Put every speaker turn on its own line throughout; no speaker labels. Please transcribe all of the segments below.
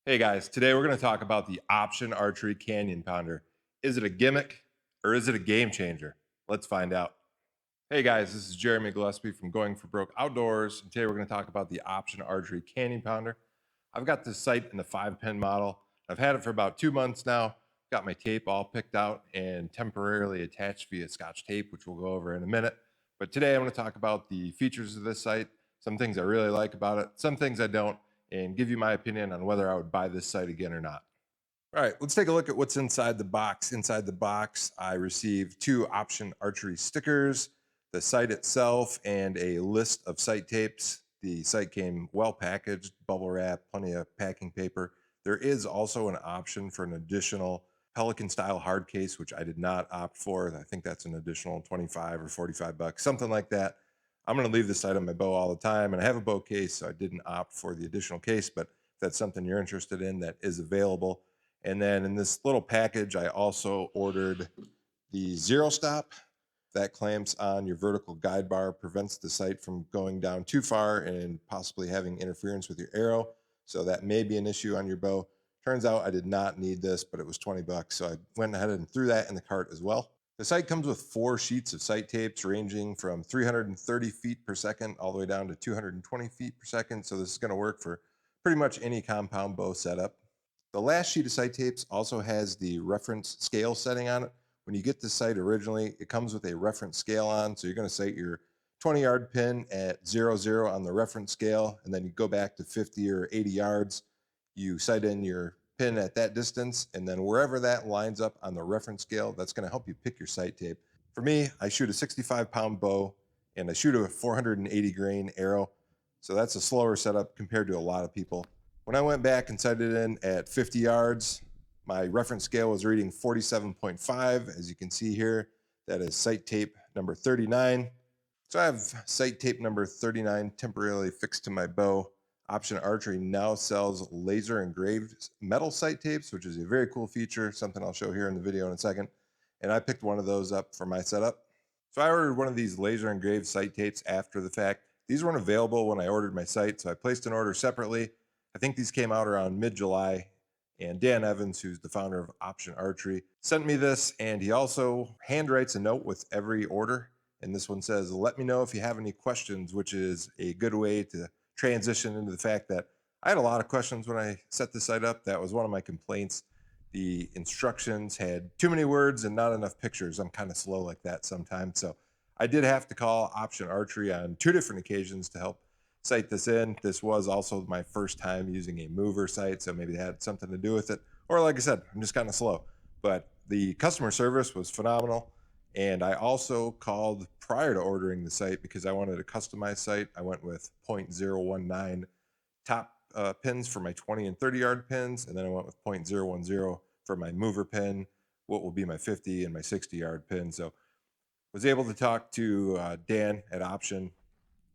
Hey guys, today we're going to talk about the Option Archery Canyon Pounder. Is it a gimmick or is it a game changer? Let's find out. Hey guys, this is Jeremy Gillespie from Going for Broke Outdoors, and today we're going to talk about the Option Archery Canyon Pounder. I've got this sight in the 5-pin model. I've had it for about 2 months now. Got my tape all picked out and temporarily attached via Scotch tape, which we'll go over in a minute. But today I'm going to talk about the features of this sight, some things I really like about it, some things I don't, and give you my opinion on whether I would buy this sight again or not. All right, let's take a look at what's inside the box. Inside the box, I received 2 Option Archery stickers, the sight itself, and a list of sight tapes. The sight came well packaged, bubble wrap, plenty of packing paper. There is also an option for an additional Pelican style hard case, which I did not opt for. I think that's an additional 25 or 45 bucks, something like that. I'm going to leave this sight on my bow all the time, and I have a bow case, so I didn't opt for the additional case, but if that's something you're interested in, that is available. And then in this little package, I also ordered the zero stop that clamps on your vertical guide bar, prevents the sight from going down too far and possibly having interference with your arrow. So that may be an issue on your bow. Turns out I did not need this, but it was 20 bucks. So I went ahead and threw that in the cart as well. The sight comes with 4 sheets of sight tapes ranging from 330 feet per second all the way down to 220 feet per second. So this is going to work for pretty much any compound bow setup. The last sheet of sight tapes also has the reference scale setting on it. When you get the sight originally, it comes with a reference scale on. So you're going to set your 20-yard pin at 0, 0 on the reference scale, and then you go back to 50 or 80 yards. You sight in your pin at that distance, and then wherever that lines up on the reference scale, that's going to help you pick your sight tape. For me, I shoot a 65-pound bow, and I shoot a 480 grain arrow. So that's a slower setup compared to a lot of people. When I went back and sighted in at 50 yards, my reference scale was reading 47.5. As you can see here, that is sight tape number 39. So I have sight tape number 39 temporarily fixed to my bow. Option Archery now sells laser engraved metal sight tapes, which is a very cool feature, something I'll show here in the video in a second. And I picked one of those up for my setup. So I ordered one of these laser engraved sight tapes after the fact. These weren't available when I ordered my sight, so I placed an order separately. I think these came out around mid-July, and Dan Evans, who's the founder of Option Archery, sent me this, and he also handwrites a note with every order. And this one says, "Let me know if you have any questions," which is a good way to transition into the fact that I had a lot of questions when I set this site up. That was one of my complaints. The instructions had too many words and not enough pictures. I'm kind of slow like that sometimes. So I did have to call Option Archery on 2 different occasions to help sight this in. This was also my first time using a mover sight, so maybe that had something to do with it. Or like I said, I'm just kind of slow. But the customer service was phenomenal. And I also called prior to ordering the sight because I wanted a customized sight. I went with .019 top pins for my 20 and 30-yard pins, and then I went with .010 for my mover pin, what will be my 50 and my 60-yard pin. So was able to talk to Dan at Option,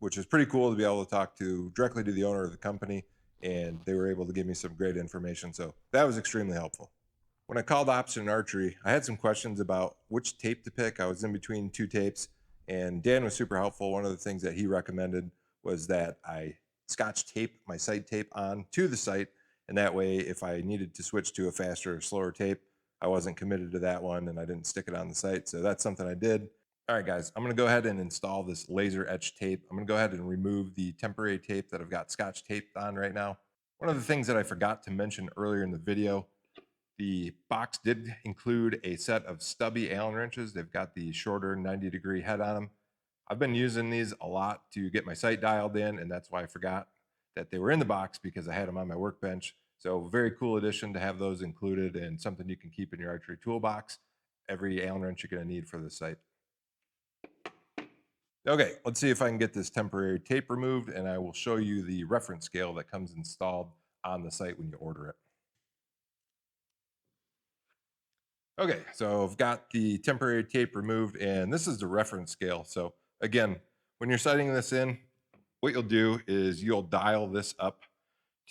which is pretty cool to be able to talk to directly to the owner of the company, and they were able to give me some great information. So that was extremely helpful. When I called Option Archery, I had some questions about which tape to pick. I was in between 2 tapes, and Dan was super helpful. One of the things that he recommended was that I Scotch tape my sight tape on to the sight, and that way, if I needed to switch to a faster or slower tape, I wasn't committed to that one, and I didn't stick it on the sight. So that's something I did. All right, guys, I'm going to go ahead and install this laser etch tape. I'm going to go ahead and remove the temporary tape that I've got Scotch taped on right now. One of the things that I forgot to mention earlier in the video, the box did include a set of stubby Allen wrenches. They've got the shorter 90-degree head on them. I've been using these a lot to get my sight dialed in, and that's why I forgot that they were in the box because I had them on my workbench. So very cool addition to have those included and something you can keep in your archery toolbox. Every Allen wrench you're going to need for the sight. Okay, let's see if I can get this temporary tape removed, and I will show you the reference scale that comes installed on the site when you order it. Okay, so I've got the temporary tape removed, and this is the reference scale. So again, when you're setting this in, what you'll do is you'll dial this up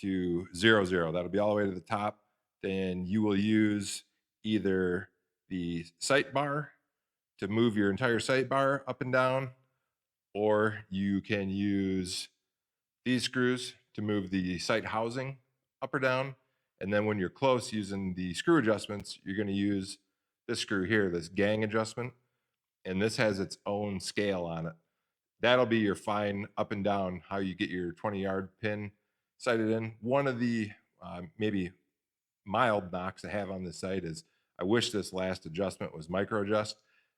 to 0, 0. That'll be all the way to the top. Then you will use either the sight bar to move your entire sight bar up and down, or you can use these screws to move the sight housing up or down. And then when you're close using the screw adjustments, you're going to use this screw here, this gang adjustment. And this has its own scale on it. That'll be your fine up and down, how you get your 20-yard pin sighted in. One of the maybe mild knocks I have on this site is I wish this last adjustment was micro adjust.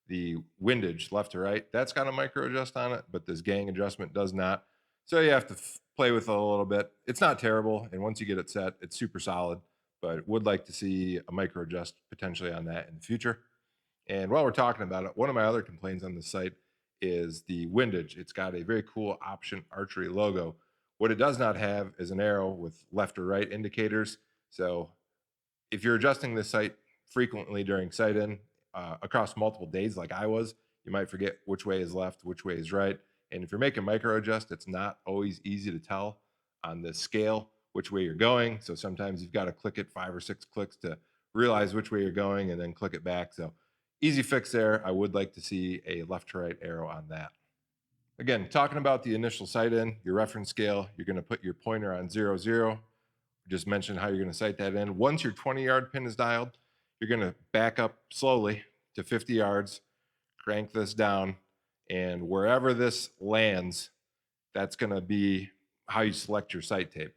The windage left to right, that's got a micro adjust on it, but this gang adjustment does not. So you have to play with it a little bit. It's not terrible. And once you get it set, it's super solid, but would like to see a micro adjust potentially on that in the future. And while we're talking about it, one of my other complaints on the site is the windage. It's got a very cool Option Archery logo. What it does not have is an arrow with left or right indicators. So if you're adjusting this sight frequently during sight in across multiple days, like I was, you might forget which way is left, which way is right. And if you're making micro adjust, it's not always easy to tell on the scale which way you're going. So sometimes you've got to click it 5 or 6 clicks to realize which way you're going and then click it back. So easy fix there. I would like to see a left to right arrow on that. Again, talking about the initial sight in, your reference scale, you're going to put your pointer on 0, 0. Just mentioned how you're going to sight that in. Once your 20-yard pin is dialed, you're going to back up slowly to 50 yards, crank this down, and wherever this lands, that's going to be how you select your sight tape.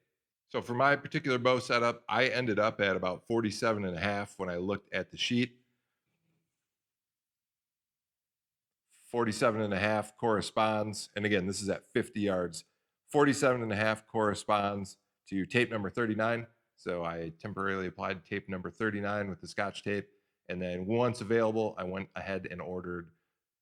So for my particular bow setup, I ended up at about 47.5 when I looked at the sheet. 47.5 corresponds, and again, this is at 50 yards. 47.5 corresponds to tape number 39. So I temporarily applied tape number 39 with the Scotch tape. And then once available, I went ahead and ordered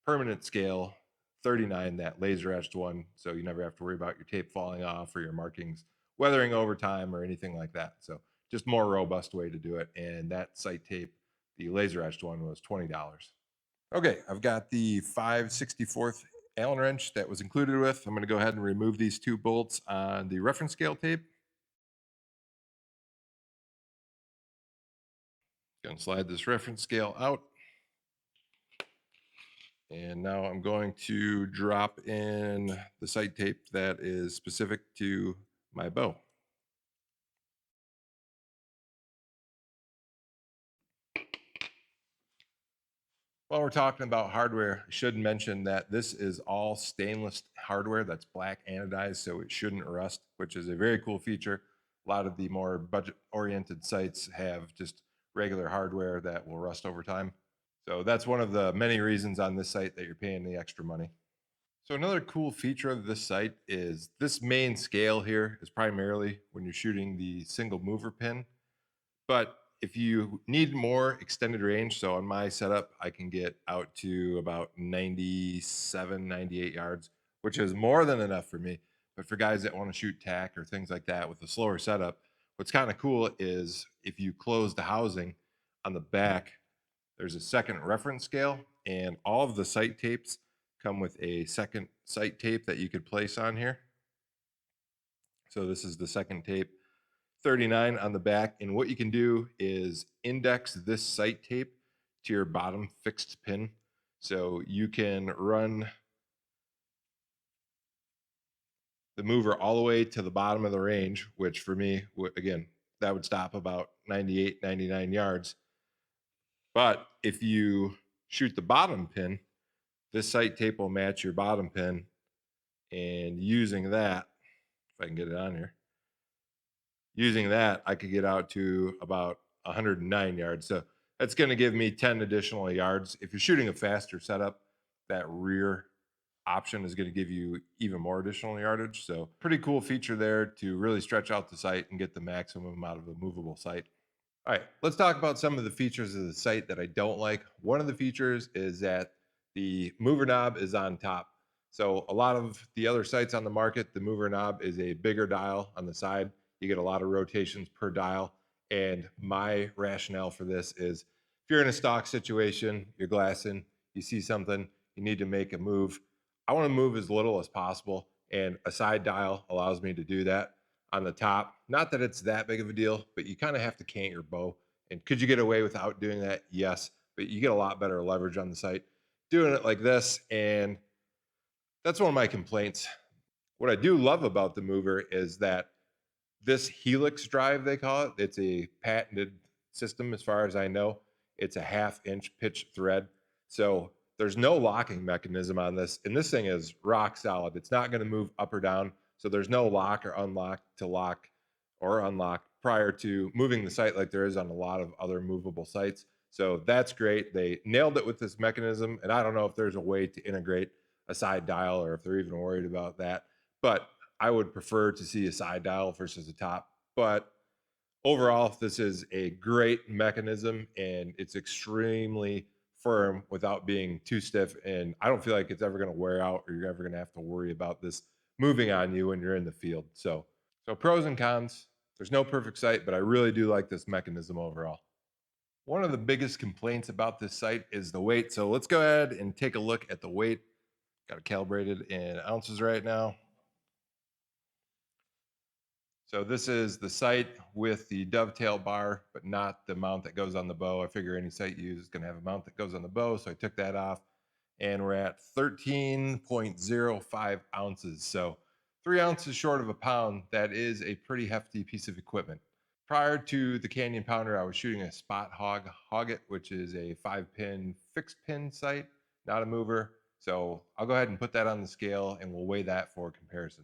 permanent scale 39, that laser etched one. So you never have to worry about your tape falling off or your markings weathering over time or anything like that. So just more robust way to do it. And that sight tape, the laser etched one, was $20. Okay, I've got the 5/64 Allen wrench that was included with. I'm going to go ahead and remove these 2 bolts on the reference scale tape. Going to slide this reference scale out. And now I'm going to drop in the sight tape that is specific to my bow. While we're talking about hardware, I should mention that this is all stainless hardware that's black anodized, so it shouldn't rust, which is a very cool feature. A lot of the more budget-oriented sites have just regular hardware that will rust over time. So that's one of the many reasons on this site that you're paying the extra money. So another cool feature of this site is this main scale here is primarily when you're shooting the single mover pin. But if you need more extended range, so on my setup, I can get out to about 97, 98 yards, which is more than enough for me. But for guys that want to shoot tack or things like that with a slower setup, what's kind of cool is if you close the housing on the back, there's a second reference scale, and all of the sight tapes come with a second sight tape that you could place on here. So this is the second tape, 39 on the back. And what you can do is index this sight tape to your bottom fixed pin. So you can run the mover all the way to the bottom of the range, which for me, again, that would stop about 98, 99 yards. But if you shoot the bottom pin, this sight tape will match your bottom pin. And using that, if I can get it on here, using that, I could get out to about 109 yards. So that's going to give me 10 additional yards. If you're shooting a faster setup, that rear option is going to give you even more additional yardage. So pretty cool feature there to really stretch out the sight and get the maximum out of a movable sight. All right, let's talk about some of the features of the sight that I don't like. One of the features is that the mover knob is on top. So a lot of the other sights on the market, the mover knob is a bigger dial on the side. You get a lot of rotations per dial. And my rationale for this is if you're in a stock situation, you're glassing, you see something, you need to make a move. I want to move as little as possible. And a side dial allows me to do that on the top. Not that it's that big of a deal, but you kind of have to cant your bow. And could you get away without doing that? Yes, but you get a lot better leverage on the sight doing it like this. And that's one of my complaints. What I do love about the mover is that This helix drive, they call it, it's a patented system as far as I know. It's a half-inch pitch thread. So there's no locking mechanism on this. And this thing is rock solid. It's not going to move up or down. So there's no lock or unlock to lock or unlock prior to moving the sight like there is on a lot of other movable sights. So that's great. They nailed it with this mechanism. And I don't know if there's a way to integrate a side dial or if they're even worried about that. But I would prefer to see a side dial versus a top. But overall, this is a great mechanism and it's extremely firm without being too stiff. And I don't feel like it's ever going to wear out or you're ever going to have to worry about this moving on you when you're in the field. So pros and cons. There's no perfect sight, but I really do like this mechanism overall. One of the biggest complaints about this sight is the weight. So let's go ahead and take a look at the weight. Got it calibrated in ounces right now. So this is the sight with the dovetail bar, but not the mount that goes on the bow. I figure any sight you use is going to have a mount that goes on the bow. So I took that off and we're at 13.05 ounces. So 3 ounces short of a pound. That is a pretty hefty piece of equipment. Prior to the Canyon Pounder, I was shooting a Spot Hog it, which is a 5-pin fixed pin sight, not a mover. So I'll go ahead and put that on the scale and we'll weigh that for comparison.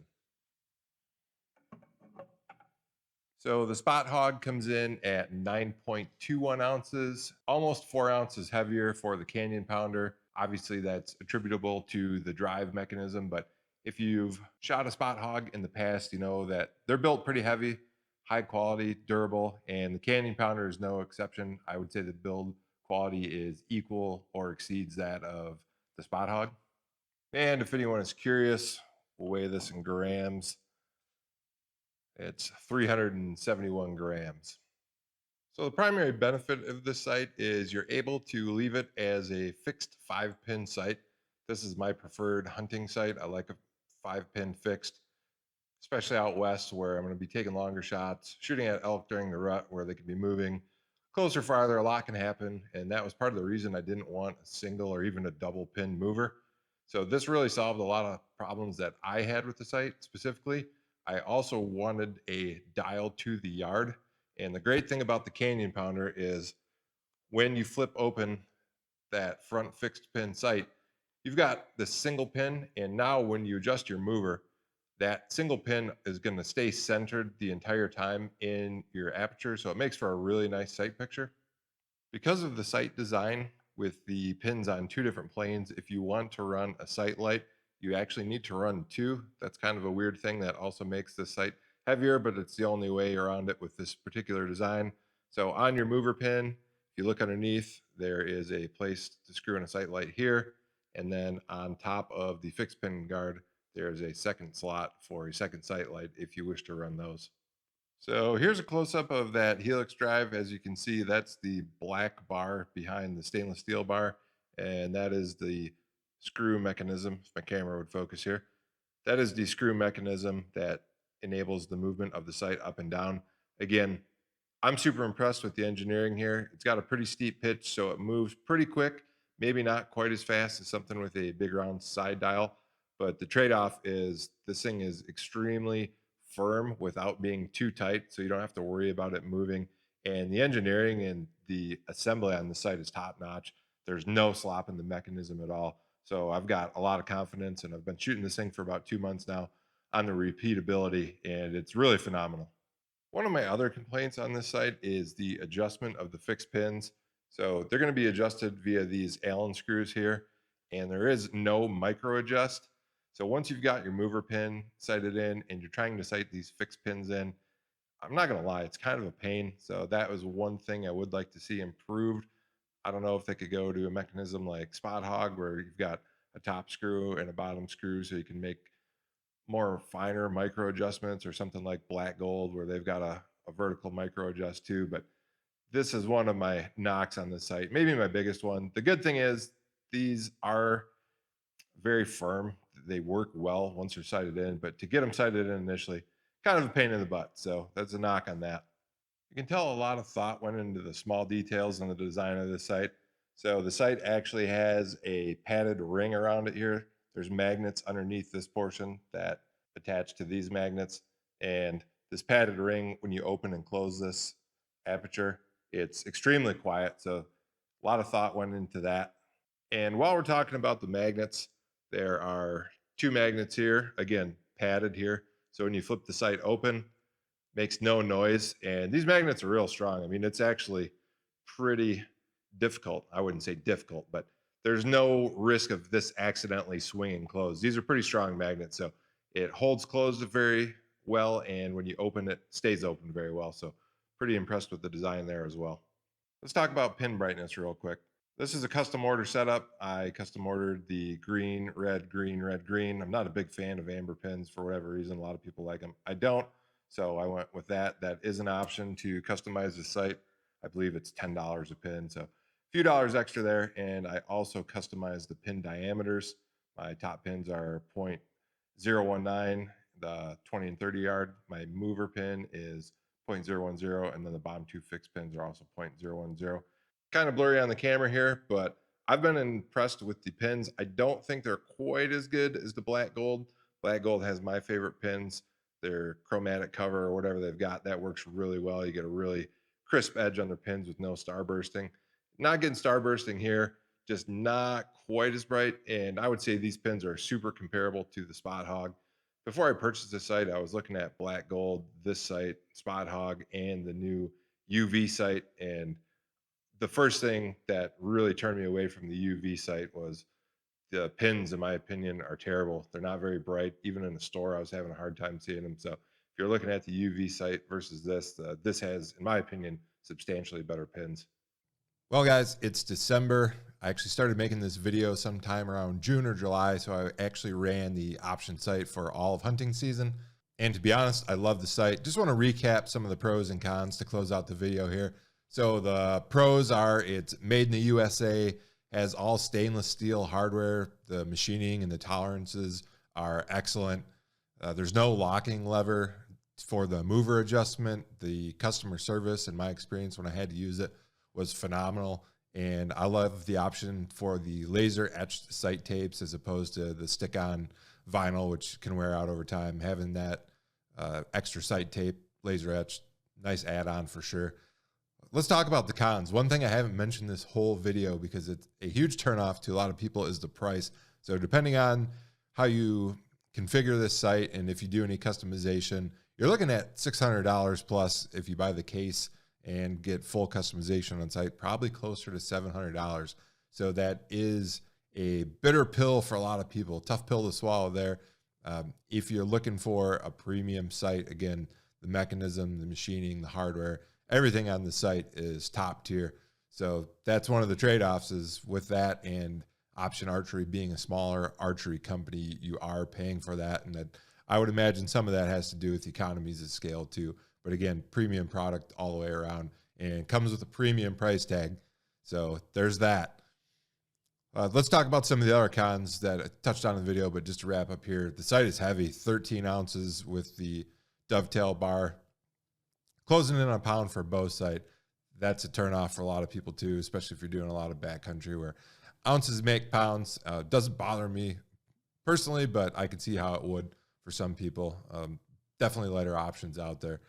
So the Spot Hog comes in at 9.21 ounces, almost 4 ounces heavier for the Canyon Pounder. Obviously, that's attributable to the drive mechanism, but if you've shot a Spot Hog in the past, you know that they're built pretty heavy, high quality, durable, and the Canyon Pounder is no exception. I would say the build quality is equal or exceeds that of the Spot Hog. And if anyone is curious, we'll weigh this in grams. It's 371 grams. So the primary benefit of this sight is you're able to leave it as a fixed 5-pin sight. This is my preferred hunting sight. I like a 5-pin fixed, especially out west where I'm going to be taking longer shots, shooting at elk during the rut where they can be moving closer, farther, a lot can happen. And that was part of the reason I didn't want a single or even a double pin mover. So this really solved a lot of problems that I had with the sight specifically. I also wanted a dial to the yard. And the great thing about the Canyon Pounder is when you flip open that front fixed pin sight, you've got the single pin. And now when you adjust your mover, that single pin is going to stay centered the entire time in your aperture. So it makes for a really nice sight picture. Because of the sight design with the pins on 2 different planes, if you want to run a sight light, you actually need to run 2. That's kind of a weird thing that also makes the sight heavier, but it's the only way around it with this particular design. So on your mover pin, if you look underneath, there is a place to screw in a sight light here. And then on top of the fixed pin guard, there's a second slot for a second sight light if you wish to run those. So here's a close-up of that helix drive. As you can see, that's the black bar behind the stainless steel bar, and that is the screw mechanism. If my camera would focus here. That is the screw mechanism that enables the movement of the sight up and down. Again, I'm super impressed with the engineering here. It's got a pretty steep pitch, so it moves pretty quick. Maybe not quite as fast as something with a big round side dial, but the trade-off is this thing is extremely firm without being too tight, so you don't have to worry about it moving. And the engineering and the assembly on the site is top notch. There's no slop in the mechanism at all. So I've got a lot of confidence, and I've been shooting this thing for about 2 months now on the repeatability, and it's really phenomenal. One of my other complaints on this site is the adjustment of the fixed pins. So they're going to be adjusted via these Allen screws here, and there is no micro adjust. So once you've got your mover pin sighted in and you're trying to sight these fixed pins in, I'm not going to lie, it's kind of a pain. So that was one thing I would like to see improved. I don't know if they could go to a mechanism like Spot Hog where you've got a top screw and a bottom screw so you can make more finer micro adjustments, or something like Black Gold where they've got a vertical micro adjust too. But this is one of my knocks on the site, maybe my biggest one. The good thing is these are very firm. They work well once they're sighted in, but to get them sighted in initially, kind of a pain in the butt. So that's a knock on that. You can tell a lot of thought went into the small details on the design of the site. So the site actually has a padded ring around it here. There's magnets underneath this portion that attach to these magnets, and this padded ring, when you open and close this aperture, it's extremely quiet. So a lot of thought went into that. And while we're talking about the magnets, there are two magnets here, again, padded here. So when you flip the sight open, makes no noise. And these magnets are real strong. I mean, it's actually pretty difficult. I wouldn't say difficult, but there's no risk of this accidentally swinging closed. These are pretty strong magnets. So it holds closed very well. And when you open it, stays open very well. So pretty impressed with the design there as well. Let's talk about pin brightness real quick. This is a custom order setup. I custom ordered the green, red, green, red, green. I'm not a big fan of amber pins for whatever reason. A lot of people like them. I don't. So I went with that. That is an option to customize the sight. I believe it's $10 a pin. So a few dollars extra there. And I also customized the pin diameters. My top pins are 0.019, the 20 and 30 yard. My mover pin is 0.010, and then the bottom two fixed pins are also 0.010. Kind of blurry on the camera here, but I've been impressed with the pins. I don't think they're quite as good as the black gold. Black gold has my favorite pins. Their chromatic cover or whatever they've got, that works really well. You get a really crisp edge on their pins with no starbursting. Not getting starbursting here, just not quite as bright. And I would say these pins are super comparable to the Spot Hog. Before I purchased this sight, I was looking at black gold, this sight, Spot Hog, and the new UV sight. And the first thing that really turned me away from the UV sight was the pins, in my opinion, are terrible. They're not very bright. Even in the store, I was having a hard time seeing them. So if you're looking at the UV sight versus this, this has, in my opinion, substantially better pins. Well, guys, it's December. I actually started making this video sometime around June or July, so I actually ran the option sight for all of hunting season. And to be honest, I love the sight. Just want to recap some of the pros and cons to close out the video here. So the pros are it's made in the USA, has all stainless steel hardware. The machining and the tolerances are excellent. There's no locking lever for the mover adjustment. The customer service, in my experience when I had to use it, was phenomenal. And I love the option for the laser etched sight tapes as opposed to the stick on vinyl, which can wear out over time. Having that extra sight tape, laser etched, nice add-on for sure. Let's talk about the cons. One thing I haven't mentioned this whole video because it's a huge turnoff to a lot of people is the price. So depending on how you configure this sight and if you do any customization, you're looking at $600 plus if you buy the case and get full customization on site, probably closer to $700. So that is a bitter pill for a lot of people, tough pill to swallow there. If you're looking for a premium site, again, the mechanism, the machining, the hardware, everything on the site is top tier. So that's one of the trade-offs is with that and Option Archery being a smaller archery company, you are paying for that. And that I would imagine some of that has to do with economies of scale too. But again, premium product all the way around and comes with a premium price tag. So there's that. Let's talk about some of the other cons that I touched on in the video, but just to wrap up here, the sight is heavy, 13 ounces with the dovetail bar, closing in on a pound for a bow sight. That's a turnoff for a lot of people too, especially if you're doing a lot of backcountry where ounces make pounds. Doesn't bother me personally, but I can see how it would for some people. Definitely lighter options out there.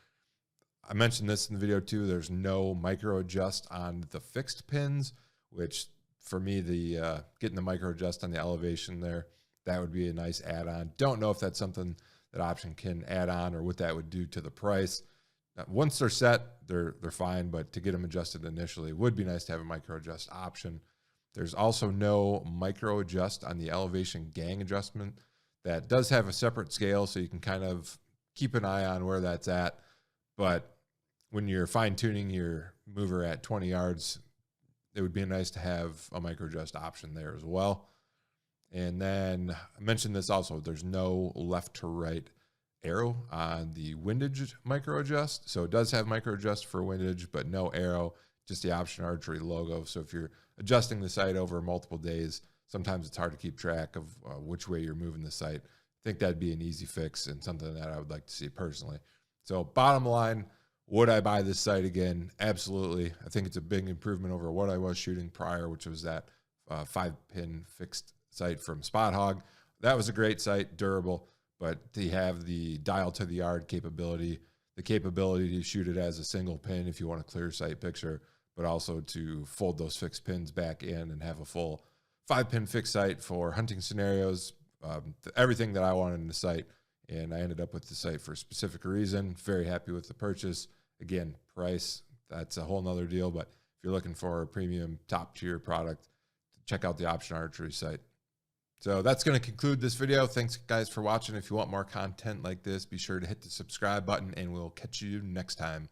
I mentioned this in the video too. There's no micro adjust on the fixed pins, which for me, the getting the micro adjust on the elevation there, that would be a nice add-on. Don't know if that's something that Option can add on or what that would do to the price. Once they're set, they're fine, but to get them adjusted initially, it would be nice to have a micro adjust option. There's also no micro adjust on the elevation gang adjustment. That does have a separate scale, so you can kind of keep an eye on where that's at. But when you're fine-tuning your mover at 20 yards, it would be nice to have a micro adjust option there as well. And then I mentioned this also, there's no left to right arrow on the windage micro adjust. So it does have micro adjust for windage, but no arrow, just the Option Archery logo. So if you're adjusting the sight over multiple days, sometimes it's hard to keep track of which way you're moving the sight. I think that'd be an easy fix and something that I would like to see personally. So bottom line, would I buy this sight again? Absolutely. I think it's a big improvement over what I was shooting prior, which was that 5-pin fixed sight from Spot Hog. That was a great sight, durable, but to have the dial to the yard capability,
the capability to shoot it as a single pin if you want a clear sight picture, but also to fold those fixed pins back in and have a full 5-pin fixed sight for hunting scenarios, everything that I wanted in the sight. And I ended up with the sight for a specific reason. Very happy with the purchase. Again, price, that's a whole nother deal, but if you're looking for a premium top tier product, check out the Option Archery site. So that's going to conclude this video. Thanks guys for watching. If you want more content like this, be sure to hit the subscribe button and we'll catch you next time.